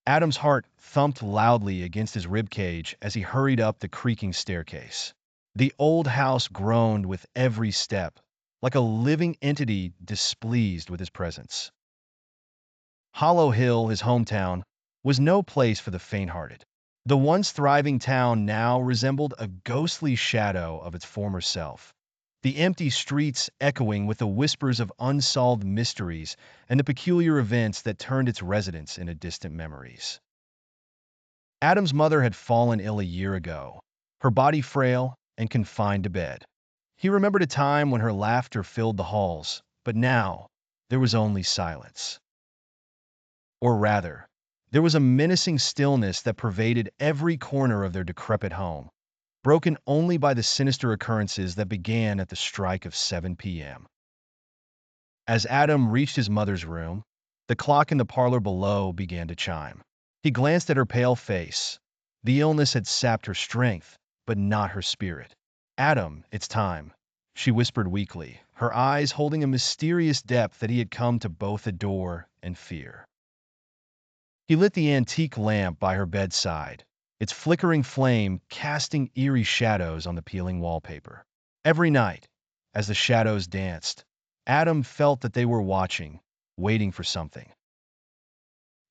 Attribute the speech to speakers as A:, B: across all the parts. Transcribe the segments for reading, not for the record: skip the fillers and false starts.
A: Adam's heart thumped loudly against his ribcage as he hurried up the creaking staircase. The old house groaned with every step, like a living entity displeased with his presence. Hollow Hill, his hometown, was no place for the faint-hearted. The once thriving town now resembled a ghostly shadow of its former self, the empty streets echoing with the whispers of unsolved mysteries and the peculiar events that turned its residents into distant memories. Adam's mother had fallen ill a year ago, her body frail and confined to bed. He remembered a time when her laughter filled the halls, but now there was only silence. Or rather, there was a menacing stillness that pervaded every corner of their decrepit home, broken only by the sinister occurrences that began at the strike of 7 p.m. As Adam reached his mother's room, the clock in the parlor below began to chime. He glanced at her pale face. The illness had sapped her strength, but not her spirit. "Adam, it's time," she whispered weakly, her eyes holding a mysterious depth that he had come to both adore and fear. He lit the antique lamp by her bedside, its flickering flame casting eerie shadows on the peeling wallpaper. Every night, as the shadows danced, Adam felt that they were watching, waiting for something.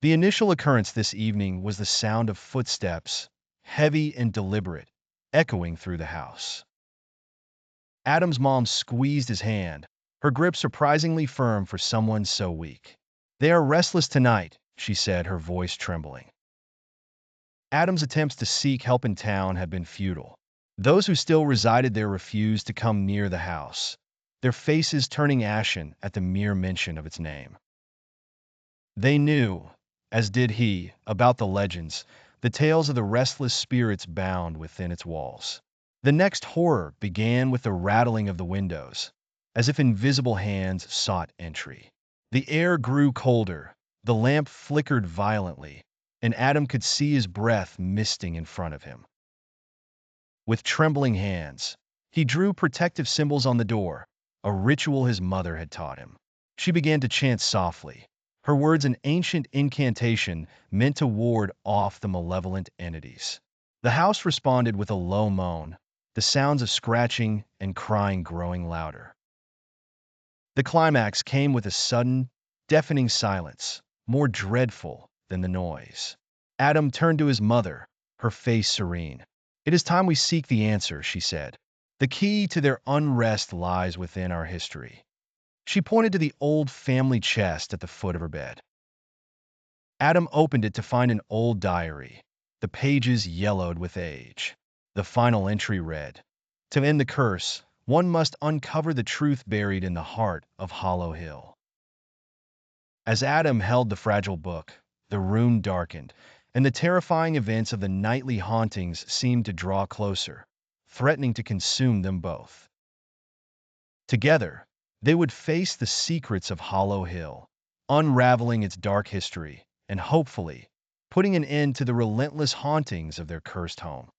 A: The initial occurrence this evening was the sound of footsteps, heavy and deliberate, echoing through the house. Adam's mom squeezed his hand, her grip surprisingly firm for someone so weak. "They are restless tonight," she said, her voice trembling. Adam's attempts to seek help in town had been futile. Those who still resided there refused to come near the house, their faces turning ashen at the mere mention of its name. They knew, as did he, about the legends, the tales of the restless spirits bound within its walls. The next horror began with the rattling of the windows, as if invisible hands sought entry. The air grew colder, the lamp flickered violently, and Adam could see his breath misting in front of him. With trembling hands, he drew protective symbols on the door, a ritual his mother had taught him. She began to chant softly, her words an ancient incantation meant to ward off the malevolent entities. The house responded with a low moan, the sounds of scratching and crying growing louder. The climax came with a sudden, deafening silence, more dreadful than the noise. Adam turned to his mother, her face serene. "It is time we seek the answer," she said. "The key to their unrest lies within our history." She pointed to the old family chest at the foot of her bed. Adam opened it to find an old diary, the pages yellowed with age. The final entry read, "To end the curse, one must uncover the truth buried in the heart of Hollow Hill." As Adam held the fragile book, the room darkened, and the terrifying events of the nightly hauntings seemed to draw closer, threatening to consume them both. Together, they would face the secrets of Hollow Hill, unraveling its dark history, and hopefully, putting an end to the relentless hauntings of their cursed home.